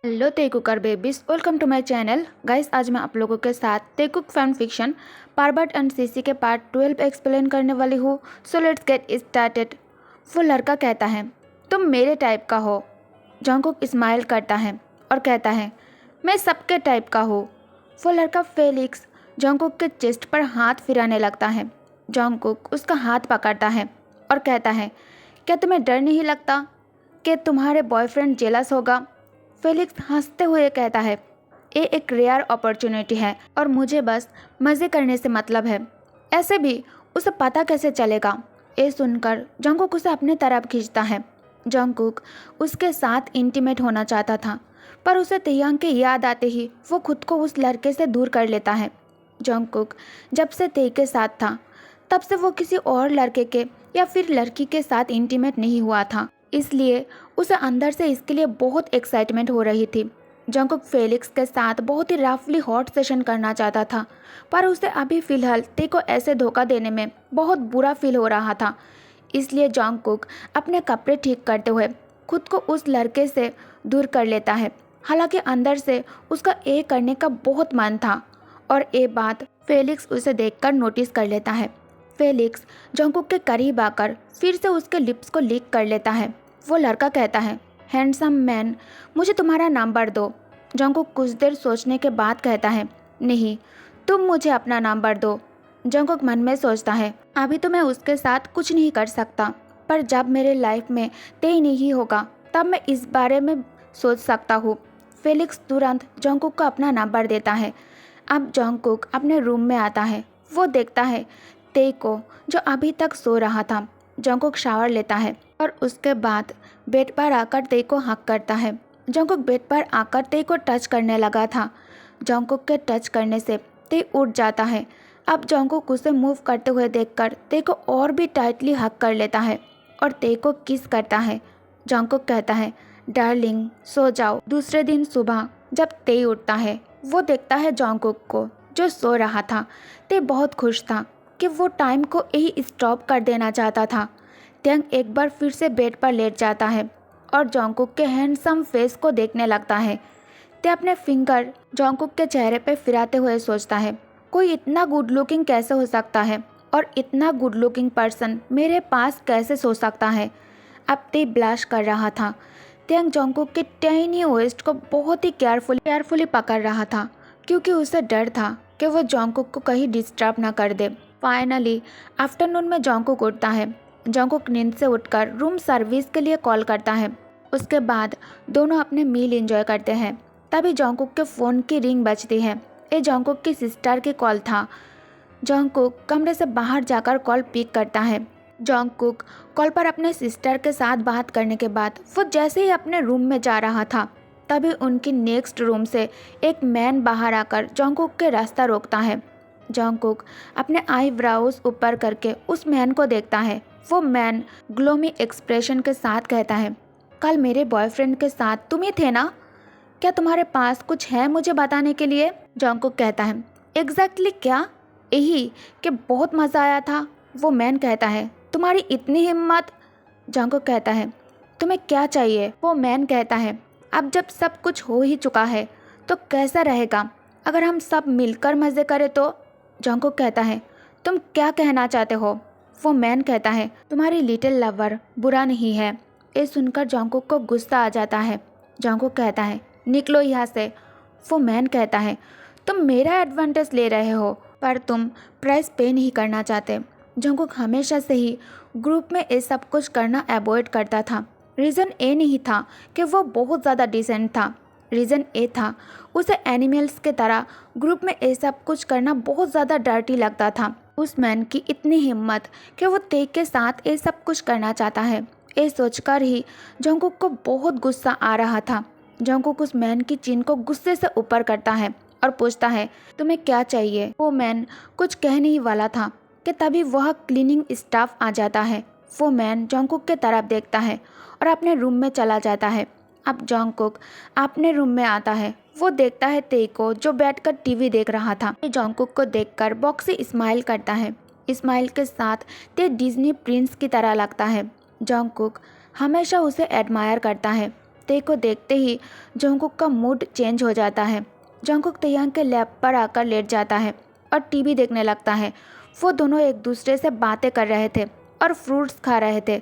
Hello Taekookers babies, welcome to my channel guys. आज मैं आप लोगों के साथ तेकुक फैन फिक्शन पार्बट एंड सीसी के पार्ट 12 एक्सप्लेन करने वाली हूँ। So let's get started. वो लड़का कहता है, तुम मेरे टाइप का हो। जंगकुक स्माइल करता है और कहता है, मैं सबके टाइप का हूँ। वो लड़का फेलिक्स जंगकुक के चेस्ट पर हाथ फिराने लगता है। जंगकुक उसका हाथ पकड़ता है और कहता है, क्या तुम्हें डर नहीं लगता कि तुम्हारे बॉयफ्रेंड जेलस होगा? फेलिक्स हंसते हुए कहता है, ये एक रेयर अपॉर्चुनिटी है और मुझे बस मज़े करने से मतलब है। ऐसे भी उसे पता कैसे चलेगा? ये सुनकर जंगकुक उसे अपने तरफ खींचता है। जंगकुक उसके साथ इंटीमेट होना चाहता था, पर उसे तेयांग की याद आते ही वो खुद को उस लड़के से दूर कर लेता है। जंगकुक जब से ते के साथ था तब से वो किसी और लड़के के या फिर लड़की के साथ इंटीमेट नहीं हुआ था, इसलिए उसे अंदर से इसके लिए बहुत एक्साइटमेंट हो रही थी। जंगकुक फेलिक्स के साथ बहुत ही रफली हॉट सेशन करना चाहता था, पर उसे अभी फ़िलहाल ते को ऐसे धोखा देने में बहुत बुरा फील हो रहा था। इसलिए जंगकुक अपने कपड़े ठीक करते हुए खुद को उस लड़के से दूर कर लेता है। हालांकि अंदर से उसका ये करने का बहुत मन था और ये बात फेलिक्स उसे देखकर नोटिस कर लेता है। फेलिक्स जंगकुक के करीब आकर फिर से उसके लिप्स को लिक कर लेता है। वो लड़का कहता है, हैंडसम मैन, मुझे तुम्हारा नंबर दो। जंगकुक कुछ देर सोचने के बाद कहता है, नहीं, तुम मुझे अपना नंबर दो। जंगकुक मन में सोचता है, अभी तो मैं उसके साथ कुछ नहीं कर सकता, पर जब मेरे लाइफ में तय नहीं होगा तब मैं इस बारे में सोच सकता हूँ। फेलिक्स तुरंत जंगकुक को अपना नंबर देता है। अब जंगकुक अपने रूम में आता है। वो देखता है ते को, जो अभी तक सो रहा था। जंगकुक शावर लेता है और उसके बाद बेड पर आकर ते को हक करता है। जंगकुक बेड पर आकर ते को टच करने लगा था। जंगकुक के टच करने से ते उठ जाता है। अब जंगकुक उसे मूव करते हुए देखकर ते को और भी टाइटली हक कर लेता है और ते को किस करता है। जंगकुक कहता है, डार्लिंग सो जाओ। दूसरे दिन सुबह जब ते उठता है, वो देखता है जंगकुक को जो सो रहा था। ते बहुत खुश था कि वो टाइम को यही स्टॉप कर देना चाहता था। त्यांग एक बार फिर से बेड पर लेट जाता है और जंगकुक के हैंडसम फेस को देखने लगता है। ते अपने फिंगर जंगकुक के चेहरे पर फिराते हुए सोचता है, कोई इतना गुड लुकिंग कैसे हो सकता है और इतना गुड लुकिंग पर्सन मेरे पास कैसे सो सकता है। अब ते ब्लश कर रहा था। त्यांग जंगकुक के टाइनी वेस्ट को बहुत ही केयरफुली पकड़ रहा था, क्योंकि उसे डर था कि वो जंगकुक को कहीं डिस्टर्ब ना कर दे। फाइनली आफ्टरनून में जंगकुक उठता है। जंगकुक नींद से उठकर रूम सर्विस के लिए कॉल करता है। उसके बाद दोनों अपने मील एंजॉय करते हैं। तभी जंगकुक के फ़ोन की रिंग बजती है। ये जंगकुक की सिस्टर की कॉल था। जंगकुक कमरे से बाहर जाकर कॉल पिक करता है। जंगकुक कॉल पर अपने सिस्टर के साथ बात करने के बाद वो जैसे ही अपने रूम में जा रहा था, तभी उनकी नेक्स्ट रूम से एक मैन बाहर आकर जंगकुक के रास्ता रोकता है। जंगकुक अपने आईब्राउज ऊपर करके उस मैन को देखता है। वो मैन ग्लोमी एक्सप्रेशन के साथ कहता है, कल मेरे बॉयफ्रेंड के साथ तुम ही थे ना? क्या तुम्हारे पास कुछ है मुझे बताने के लिए? जंगकुक कहता है, एग्जैक्टली क्या? यही कि बहुत मज़ा आया था। वो मैन कहता है, तुम्हारी इतनी हिम्मत? जंगकुक कहता है, तुम्हें क्या चाहिए? वो मैन कहता है, अब जब सब कुछ हो ही चुका है तो कैसा रहेगा अगर हम सब मिलकर मज़े करें तो? जंगकुक कहता है, तुम क्या कहना चाहते हो? वो मैन कहता है, तुम्हारी लिटिल लवर बुरा नहीं है। ये सुनकर जंगकुक को गुस्सा आ जाता है। जंगकुक कहता है, निकलो यहाँ से। वो मैन कहता है, तुम मेरा एडवांटेज ले रहे हो, पर तुम प्राइस पे नहीं करना चाहते। जंगकुक हमेशा से ही ग्रुप में ये सब कुछ करना अवॉइड करता था। रीज़न ये नहीं था कि वो बहुत ज़्यादा डिसेंट था। रीज़न ये था, उसे एनिमल्स के तरह ग्रुप में ये सब कुछ करना बहुत ज़्यादा डर्टी लगता था। उस मैन की इतनी हिम्मत कि वो ते के साथ ये सब कुछ करना चाहता है, ये सोचकर ही जंगकुक को बहुत गुस्सा आ रहा था। जंगकुक उस मैन की चिन को गुस्से से ऊपर करता है और पूछता है, तुम्हें क्या चाहिए? वो मैन कुछ कह नहीं वाला था कि तभी वह क्लीनिंग स्टाफ आ जाता है। वो मैन जंगकुक के तरफ देखता है और अपने रूम में चला जाता है। अब जंगकुक अपने रूम में आता है। वो देखता है ते को, जो बैठकर टीवी देख रहा था। जंगकुक को देखकर बॉक्सी स्माइल करता है। स्माइल के साथ ते डिज्नी प्रिंस की तरह लगता है। जंगकुक हमेशा उसे एडमायर करता है। ते को देखते ही जंगकुक का मूड चेंज हो जाता है। जंगकुक तेयांग के लैब पर आकर लेट जाता है और टीवी देखने लगता है। वो दोनों एक दूसरे से बातें कर रहे थे और फ्रूट्स खा रहे थे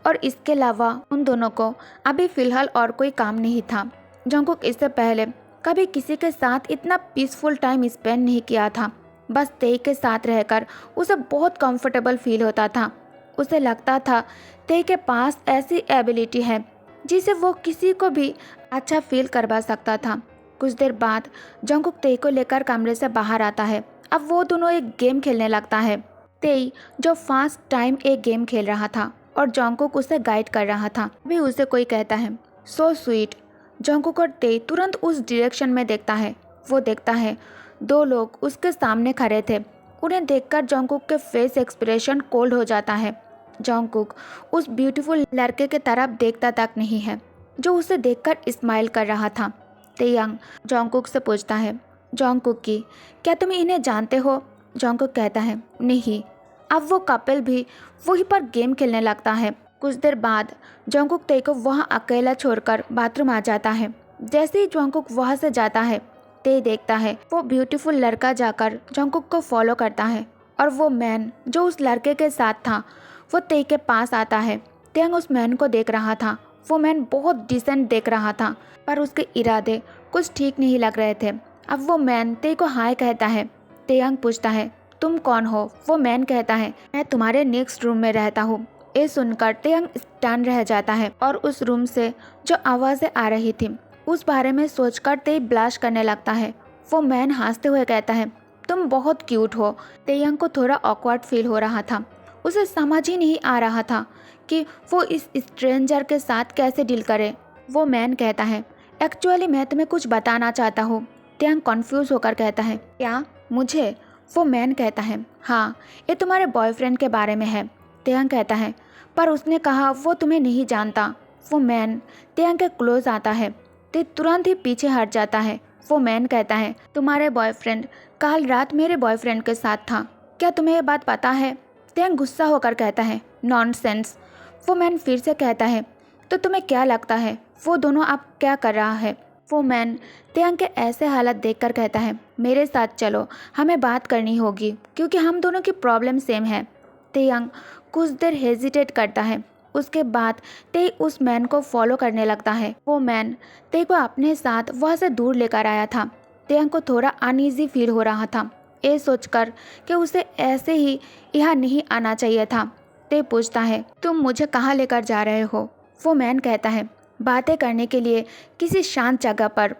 और इसके अलावा उन दोनों को अभी फ़िलहाल और कोई काम नहीं था। जंगकुक इससे पहले कभी किसी के साथ इतना पीसफुल टाइम स्पेंड नहीं किया था। बस तेई के साथ रहकर उसे बहुत कंफर्टेबल फील होता था। उसे लगता था तेई के पास ऐसी एबिलिटी है जिसे वो किसी को भी अच्छा फील करवा सकता था। कुछ देर बाद जंगकुक तेई को लेकर कमरे से बाहर आता है। अब वो दोनों एक गेम खेलने लगता है। तेई जो फास्ट टाइम एक गेम खेल रहा था और जंगकुक उसे गाइड कर रहा था। अभी उसे कोई कहता है सो स्वीट। जंगकुक और तेई तुरंत उस डायरेक्शन में देखता है। वो देखता है दो लोग उसके सामने खड़े थे। उन्हें देखकर जंगकुक के फेस एक्सप्रेशन कोल्ड हो जाता है। जंगकुक उस ब्यूटीफुल लड़के के तरफ देखता तक नहीं है जो उसे देखकर स्माइल कर रहा था। तेयांग जंगकुक से पूछता है जंगकुक की क्या तुम इन्हें जानते हो? जंगकुक कहता है नहीं। अब वो कपल भी वहीं पर गेम खेलने लगता है। कुछ देर बाद जंगकुक तेई को वहाँ अकेला छोड़कर बाथरूम आ जाता है। जैसे ही जंगकुक वहाँ से जाता है तेई देखता है वो ब्यूटीफुल लड़का जाकर जंगकुक को फॉलो करता है और वो मैन जो उस लड़के के साथ था वो तेई के पास आता है। तेयांग उस मैन को देख रहा था। वो मैन बहुत डिसेंट देख रहा था पर उसके इरादे कुछ ठीक नहीं लग रहे थे। अब वो मैन तेई को हाय कहता है। तेयांग पूछता है तुम कौन हो? वो मैन कहता है मैं तुम्हारे नेक्स्ट रूम में रहता हूँ। ये सुनकर तेयांग स्टन रह जाता है और उस रूम से जो आवाज़ें आ रही थी उस बारे में सोचकर तेई ब्लश करने लगता है। वो मैन हंसते हुए कहता है तुम बहुत क्यूट हो। तेयांग को थोड़ा ऑकवर्ड फील हो रहा था। उसे समझ ही नहीं आ रहा था कि वो इस स्ट्रेंजर के साथ कैसे डील करे। वो मैन कहता है एक्चुअली मैं तुम्हें कुछ बताना चाहता हूँ। तेयांग कन्फ्यूज होकर कहता है क्या मुझे? वो मैन कहता है हाँ ये तुम्हारे बॉयफ्रेंड के बारे में है। तेयांग कहता है पर उसने कहा वो तुम्हें नहीं जानता। वो मैन तेयांग के क्लोज आता है। ते तुरंत ही पीछे हट जाता है। वो मैन कहता है तुम्हारे बॉयफ्रेंड कल रात मेरे बॉयफ्रेंड के साथ था, क्या तुम्हें ये बात पता है? तेयांग गुस्सा होकर कहता है नॉनसेंस। वो मैन फिर से कहता है तो तुम्हें क्या लगता है वो दोनों अब क्या कर रहा है? वो मैन तेयांग के ऐसे हालत देखकर कहता है मेरे साथ चलो, हमें बात करनी होगी क्योंकि हम दोनों की प्रॉब्लम सेम है। तेयांग कुछ देर हेजिटेट करता है। उसके बाद तेई उस मैन को फॉलो करने लगता है। वो मैन तेई को अपने साथ वहाँ से दूर लेकर आया था। तेयांग को थोड़ा अनईजी फील हो रहा था ये सोचकर कि उसे ऐसे ही यहाँ नहीं आना चाहिए था। ते पूछता है तुम मुझे कहाँ लेकर जा रहे हो? वो मैन कहता है बातें करने के लिए किसी शांत जगह पर।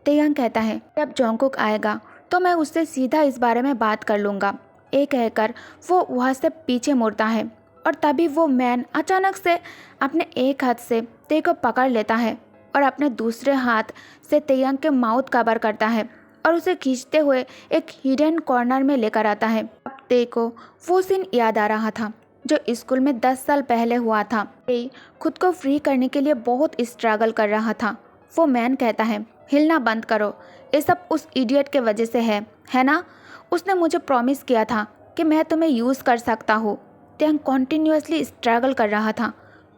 तेयांग कहता है जब जंगकुक आएगा तो मैं उससे सीधा इस बारे में बात कर लूँगा। ये कहकर वो वहाँ से पीछे मुड़ता है और तभी वो मैन अचानक से अपने एक हाथ से ते को पकड़ लेता है और अपने दूसरे हाथ से तेयांग के माउथ कवर करता है और उसे खींचते हुए एक हिडन कॉर्नर में लेकर आता है। अब ते को वो सीन याद आ रहा था जो स्कूल में 10 साल पहले हुआ था। ते खुद को फ्री करने के लिए बहुत स्ट्रगल कर रहा था। वो मैन कहता है हिलना बंद करो, ये सब उस इडियट के वजह से है ना? उसने मुझे प्रॉमिस किया था कि मैं तुम्हें यूज़ कर सकता हूँ। तेयांग कॉन्टिन्यूसली स्ट्रगल कर रहा था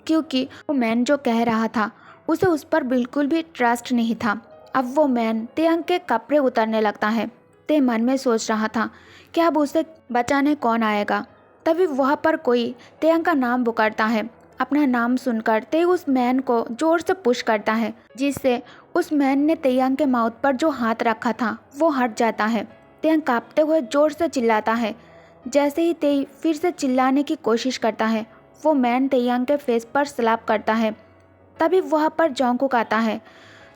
क्योंकि वो मैन जो कह रहा था उसे उस पर बिल्कुल भी ट्रस्ट नहीं था। अब वो मैन तेयांग के कपड़े उतारने लगता है। ते मन में सोच रहा था कि अब उसे बचाने कौन आएगा। तभी वहाँ पर कोई तेयांग का नाम पुकारता है। अपना नाम सुनकर ते उस मैन को जोर से पुश करता है जिससे उस मैन ने तेयांग के माउथ पर जो हाथ रखा था वो हट जाता है। तेयांग कांपते हुए जोर से चिल्लाता है। जैसे ही तेई फिर से चिल्लाने की कोशिश करता है वो मैन तेयांग के फेस पर स्लैप करता है। तभी वहाँ पर जंगकुक आता है।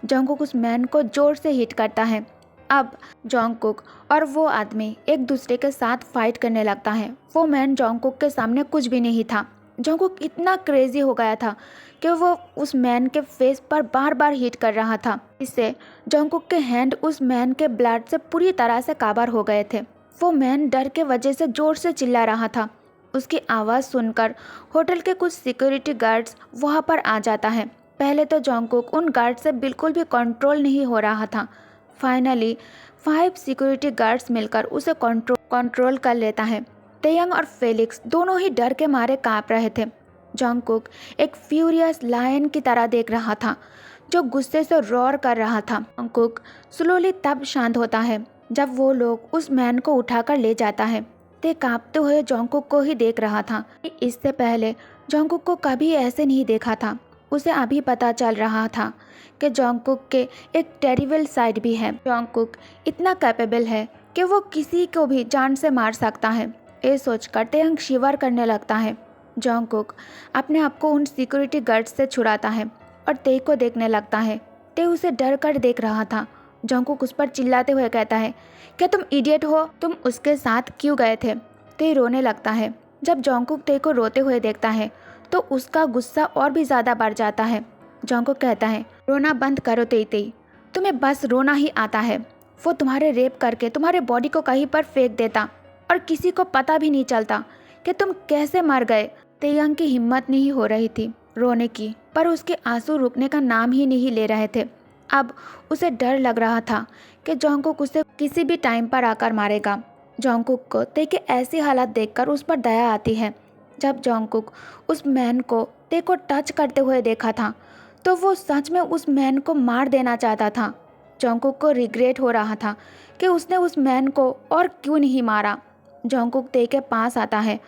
जंगकुक उस मैन को जोर से हिट करता है। अब जंगकुक और वो आदमी एक दूसरे के साथ फाइट करने लगता है। वो मैन जंगकुक के सामने कुछ भी नहीं था। जंगकुक इतना क्रेजी हो गया था कि वो उस मैन के फेस पर बार बार हिट कर रहा था। इससे जंगकुक के हैंड उस मैन के ब्लड से पूरी तरह से कवर हो गए थे। वो मैन डर के वजह से जोर से चिल्ला रहा था। उसकी आवाज़ सुनकर होटल के कुछ सिक्योरिटी गार्ड्स वहाँ पर आ जाता है। पहले तो जंगकुक उन गार्ड से बिल्कुल भी कंट्रोल नहीं हो रहा था। फाइनली 5 सिक्योरिटी गार्ड्स मिलकर उसे कंट्रोल कर लेता है। तेयांग और फेलिक्स दोनों ही डर के मारे कांप रहे थे। जंगकुक एक फ्यूरियस लायन की तरह देख रहा था जो गुस्से से रोर कर रहा था। जंगकुक स्लोली तब शांत होता है जब वो लोग उस मैन को उठाकर ले जाता है। ते कांपते हुए जंगकुक को ही देख रहा था। इससे पहले जंगकुक को कभी ऐसे नहीं देखा था। उसे अभी पता चल रहा था कि जंगकुक के एक टेरिबल साइड भी है। जंगकुक इतना कैपेबल है कि वो किसी को भी जान से मार सकता है। ये सोचकर तेयंग शिवर करने लगता है। जंगकुक अपने आप को उन सिक्योरिटी गार्ड्स से छुड़ाता है और ते को देखने लगता है। ते उसे डर कर देख रहा था। जंगकुक उस पर चिल्लाते हुए कहता है, क्या तुम इडियट हो? तुम उसके साथ क्यों गए थे? ते रोने लगता है। जब जंगकुक ते को रोते हुए देखता है तो उसका गुस्सा और भी ज़्यादा बढ़ जाता है। जंगकुक कहता है, रोना बंद करो ते, तुम्हें बस रोना ही आता है। वो तुम्हारे रेप करके तुम्हारे बॉडी को कहीं पर फेंक देता और किसी को पता भी नहीं चलता कि तुम कैसे मर गए। तेयंग की हिम्मत नहीं हो रही थी रोने की, पर उसके आंसू रुकने का नाम ही नहीं ले रहे थे। अब उसे डर लग रहा था कि जंगकुक उसे किसी भी टाइम पर आकर मारेगा। जंगकुक को ते के ऐसी हालत देखकर उस पर दया आती है। जब जंगकुक उस मैन को ते को टच करते हुए देखा था तो वो सच में उस मैन को मार देना चाहता था। जंगकुक को रिग्रेट हो रहा था कि उसने उस मैन को और क्यों नहीं मारा। जंगकुक ते के पास आता है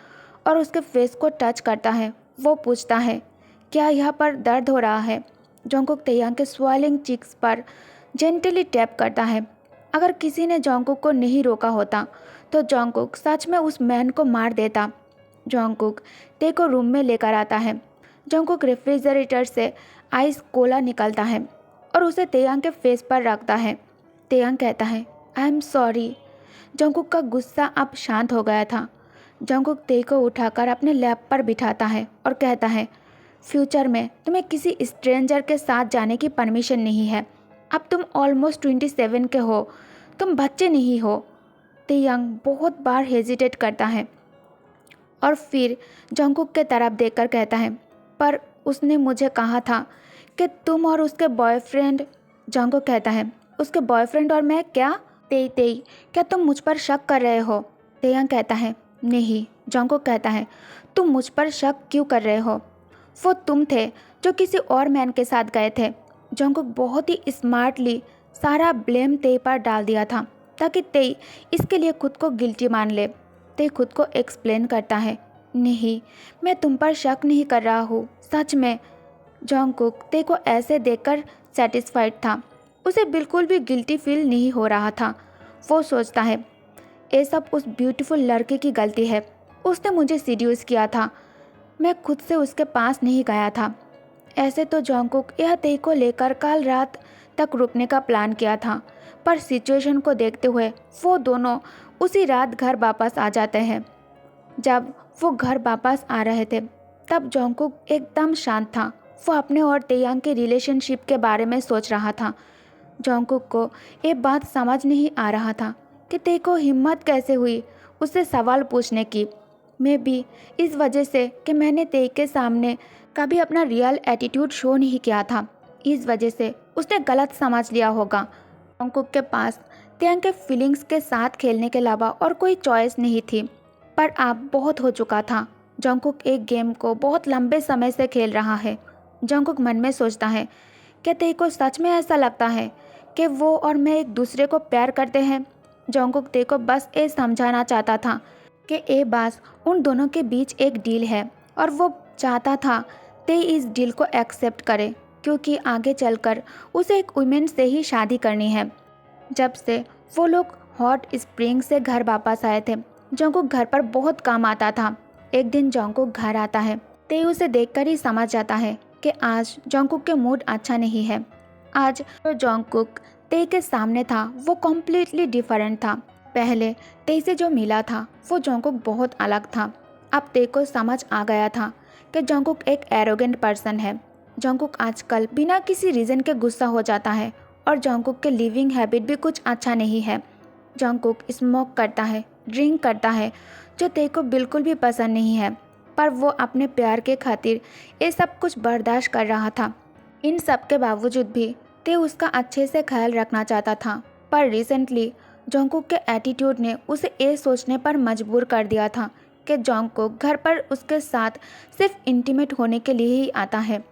और उसके फेस को टच करता है। वो पूछता है, क्या यहाँ पर दर्द हो रहा है? जंगकुक तेयंग के स्वेलिंग चिक्स पर जेंटली टैप करता है। अगर किसी ने जंगकुक को नहीं रोका होता तो जंगकुक सच में उस मैन को मार देता। जंगकुक ते को रूम में लेकर आता है। जंगकुक रेफ्रिजरेटर से आइस कोला निकलता है और उसे तेयंग के फेस पर रखता है। तेयंग कहता है, आई एम सॉरी। जंगकुक का गुस्सा अब शांत हो गया था। जंगकुक ते को उठाकर अपने लैप पर बिठाता है और कहता है, फ्यूचर में तुम्हें किसी स्ट्रेंजर के साथ जाने की परमिशन नहीं है। अब तुम ऑलमोस्ट 27 के हो, तुम बच्चे नहीं हो। तेयंग बहुत बार हेजिटेट करता है और फिर जंगकुक के तरफ देखकर कहता है, पर उसने मुझे कहा था कि तुम और उसके बॉयफ्रेंड। जंगकुक कहता है, उसके बॉयफ्रेंड और मैं क्या? तेई क्या तुम मुझ पर शक कर रहे हो? तेयंग कहता है, नहीं। जंगकुक कहता है, तुम मुझ पर शक क्यों कर रहे हो? वो तुम थे जो किसी और मैन के साथ गए थे। जंगकुक बहुत ही स्मार्टली सारा ब्लेम ते पर डाल दिया था ताकि ते इसके लिए खुद को गिल्टी मान ले। ते खुद को एक्सप्लेन करता है, नहीं, मैं तुम पर शक नहीं कर रहा हूँ, सच में। जंगकुक ते को ऐसे देखकर सेटिस्फाइड था। उसे बिल्कुल भी गिल्टी फील नहीं हो रहा था। वो सोचता है, ये सब उस ब्यूटीफुल लड़के की गलती है। उसने मुझे सीड्यूस किया था, मैं खुद से उसके पास नहीं गया था। ऐसे तो जंगकुक यह ते को लेकर कल रात तक रुकने का प्लान किया था, पर सिचुएशन को देखते हुए वो दोनों उसी रात घर वापस आ जाते हैं। जब वो घर वापस आ रहे थे तब जंगकुक एकदम शांत था। वो अपने और तेयंग के रिलेशनशिप के बारे में सोच रहा था। जंगकुक को ये बात समझ नहीं आ रहा था कि ते को हिम्मत कैसे हुई उससे सवाल पूछने की। मे बी इस वजह से कि मैंने ते के सामने कभी अपना रियल एटीट्यूड शो नहीं किया था, इस वजह से उसने गलत समझ लिया होगा। जंगकुक के पास तेयंग के फीलिंग्स के साथ खेलने के अलावा और कोई चॉइस नहीं थी, पर अब बहुत हो चुका था। जंगकुक एक गेम को बहुत लंबे समय से खेल रहा है। जंगकुक मन में सोचता है, क्या ते को सच में ऐसा लगता है कि वो और मैं एक दूसरे को प्यार करते हैं? जंगकुक ते को बस ये समझाना चाहता था कि ये बात उन दोनों के बीच एक डील है और वो चाहता था ते इस डील को एक्सेप्ट करे, क्योंकि आगे चलकर उसे एक वुमेन से ही शादी करनी है। जब से वो लोग हॉट स्प्रिंग से घर वापस आए थे, जंगकुक घर पर बहुत काम आता था। एक दिन जंगकुक घर आता है। ते उसे देखकर ही समझ जाता है कि आज जंगकुक के मूड अच्छा नहीं है। आज जो जंगकुक ते के सामने था वो कम्प्लीटली डिफरेंट था। पहले ते से जो मिला था वो जंगकुक बहुत अलग था। अब ते को समझ आ गया था कि जंगकुक एक एरोगेंट पर्सन है। जंगकुक आजकल बिना किसी रीज़न के गुस्सा हो जाता है और जंगकुक के लिविंग हैबिट भी कुछ अच्छा नहीं है। जंगकुक स्मोक करता है, ड्रिंक करता है, जो ते को बिल्कुल भी पसंद नहीं है, पर वो अपने प्यार के खातिर ये सब कुछ बर्दाश्त कर रहा था। इन सब के बावजूद भी ते उसका अच्छे से ख्याल रखना चाहता था, पर रिसेंटली जंगकुक के एटीट्यूड ने उसे ये सोचने पर मजबूर कर दिया था कि जंगकुक घर पर उसके साथ सिर्फ इंटीमेट होने के लिए ही आता है।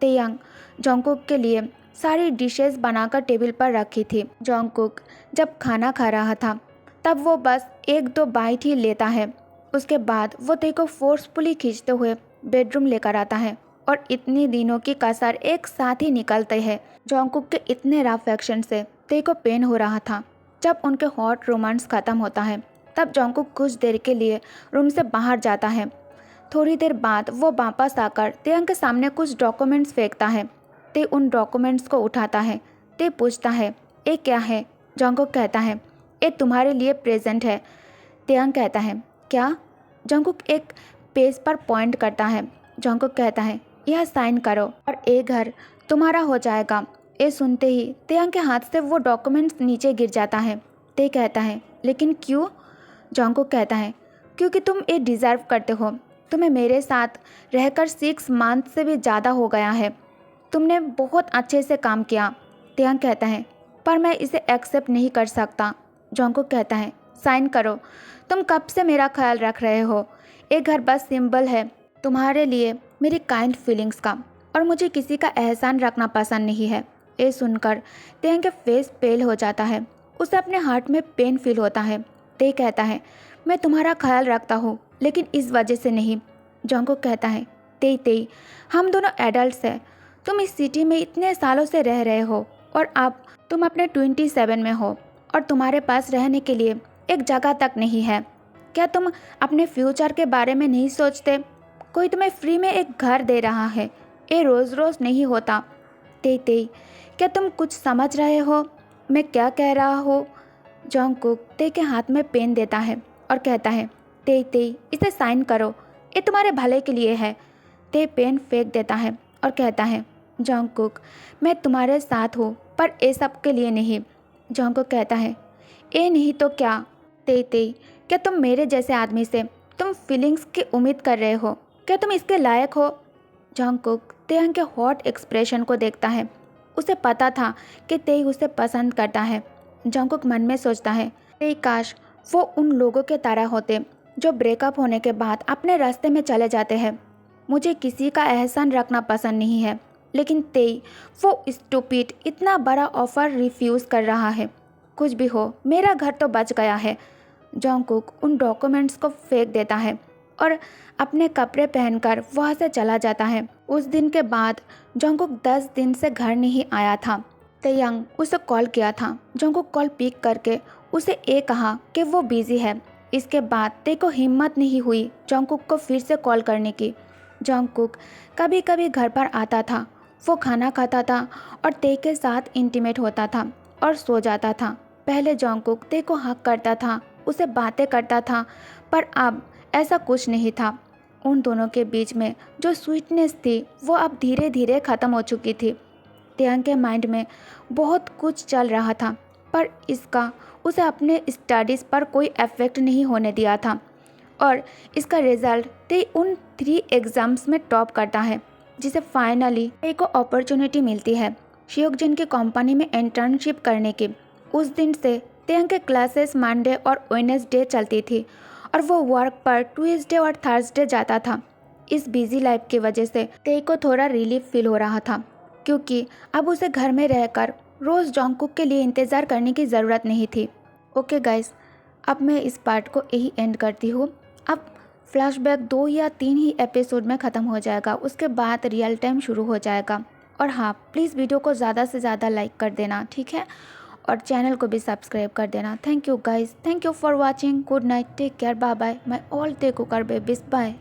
तेयंग जंगकुक के लिए सारी डिशेस बनाकर टेबल पर रखी थी। जॉन्गकुक जब खाना खा रहा था तब वो बस 1-2 बाइट ही लेता है। उसके बाद वो ते को फोर्सफुली खींचते हुए बेडरूम लेकर आता है और इतनी दिनों की कसर एक साथ ही निकलते हैं। जॉन्गकुक के इतने रफ एक्शन से ते को पेन हो रहा था। जब उनके हॉट रोमांस खत्म होता है तब जॉन्गकुक कुछ देर के लिए रूम से बाहर जाता है। थोड़ी देर बाद वो वापस आकर तेयंग के सामने कुछ डॉक्यूमेंट्स फेंकता है। ते उन डॉक्यूमेंट्स को उठाता है। ते पूछता है, ये क्या है? जॉन्गकुक कहता है, ये तुम्हारे लिए प्रेजेंट है। तेयंग कहता है, क्या? जॉन्गकुक एक पेज पर पॉइंट करता है। जॉन्गकुक कहता है, यह साइन करो और ये घर तुम्हारा हो जाएगा। ये सुनते ही तेयंग के हाथ से वो डॉक्यूमेंट्स नीचे गिर जाता है। ते कहता है, लेकिन क्यों? जॉन्गकुक कहता है, क्योंकि तुम ये डिज़र्व करते हो। तुम्हें मेरे साथ रहकर 6 मंथ से भी ज़्यादा हो गया है। तुमने बहुत अच्छे से काम किया। तेयंग कहता है, पर मैं इसे एक्सेप्ट नहीं कर सकता। जॉन्गकुक कहता है, साइन करो। तुम कब से मेरा ख्याल रख रहे हो? ये घर बस सिंबल है तुम्हारे लिए मेरी काइंड फीलिंग्स का, और मुझे किसी का एहसान रखना पसंद नहीं है। ये सुनकर तेयंग के फेस पेल हो जाता है। उसे अपने हार्ट में पेन फील होता है। ते कहता है, मैं तुम्हारा ख्याल रखता हूँ लेकिन इस वजह से नहीं। जॉन्गकुक कहता है, ते हम दोनों एडल्ट्स हैं। तुम इस सिटी में इतने सालों से रह रहे हो और अब तुम अपने 27 में हो और तुम्हारे पास रहने के लिए एक जगह तक नहीं है। क्या तुम अपने फ्यूचर के बारे में नहीं सोचते? कोई तुम्हें फ्री में एक घर दे रहा है। ये रोज़ रोज़ नहीं होता। ते क्या तुम कुछ समझ रहे हो मैं क्या कह रहा हूँ? जॉन्गकुक ते के हाथ में पेन देता है और कहता है, ते इसे साइन करो, ये तुम्हारे भले के लिए है। ते पेन फेंक देता है और कहता है, जॉन्गकुक मैं तुम्हारे साथ हूँ पर ये सब के लिए नहीं। जॉन्गकुक कहता है, ये नहीं तो क्या? ते क्या तुम मेरे जैसे आदमी से तुम फीलिंग्स की उम्मीद कर रहे हो? क्या तुम इसके लायक हो? जॉन्गकुक तेयंग के हॉट एक्सप्रेशन को देखता है। उसे पता था कि ते उसे पसंद करता है। जॉन्गकुक मन में सोचता है, ते काश वो उन लोगों के तरह होते जो ब्रेकअप होने के बाद अपने रास्ते में चले जाते हैं। मुझे किसी का एहसान रखना पसंद नहीं है, लेकिन ते वो स्टूपिड इतना बड़ा ऑफर रिफ्यूज़ कर रहा है। कुछ भी हो, मेरा घर तो बच गया है। जॉन्गकुक उन डॉक्यूमेंट्स को फेंक देता है और अपने कपड़े पहनकर वहाँ से चला जाता है। उस दिन के बाद जॉन्गकुक 10 दिन से घर नहीं आया था। तेयंग उसे कॉल किया था। जॉन्गकुक कॉल पिक करके उसे ये कहा कि वो बिजी है। इसके बाद ते को हिम्मत नहीं हुई जॉन्गकुक को फिर से कॉल करने की। जॉन्गकुक कभी कभी घर पर आता था। वो खाना खाता था और ते के साथ इंटीमेट होता था और सो जाता था। पहले जॉन्गकुक ते को हक करता था, उसे बातें करता था, पर अब ऐसा कुछ नहीं था। उन दोनों के बीच में जो स्वीटनेस थी वो अब धीरे धीरे ख़त्म हो चुकी थी। तेयंग के माइंड में बहुत कुछ चल रहा था, पर इसका उसे अपने स्टडीज़ पर कोई इफेक्ट नहीं होने दिया था और इसका रिजल्ट ते उन 3 एग्ज़ाम्स में टॉप करता है, जिसे फाइनली ते को अपॉर्चुनिटी मिलती है शियोकजिन की कंपनी में इंटर्नशिप करने की। उस दिन से तेयंग के क्लासेस मंडे और वेडनेसडे चलती थी और वो वर्क पर ट्यूसडे और थर्सडे जाता था। इस बिजी लाइफ की वजह से ते को थोड़ा रिलीफ फील हो रहा था, क्योंकि अब उसे घर में रहकर रोज़ जॉन्गकुक के लिए इंतज़ार करने की ज़रूरत नहीं थी। ओके गाइस, अब मैं इस पार्ट को यही एंड करती हूँ। अब फ्लैशबैक 2 या 3 ही एपिसोड में ख़त्म हो जाएगा, उसके बाद रियल टाइम शुरू हो जाएगा। और हाँ, प्लीज़ वीडियो को ज़्यादा से ज़्यादा लाइक कर देना, ठीक है? और चैनल को भी सब्सक्राइब कर देना। Thank you guys, thank you for watching. Good night, take care, bye bye my all tech cooker babies, bye.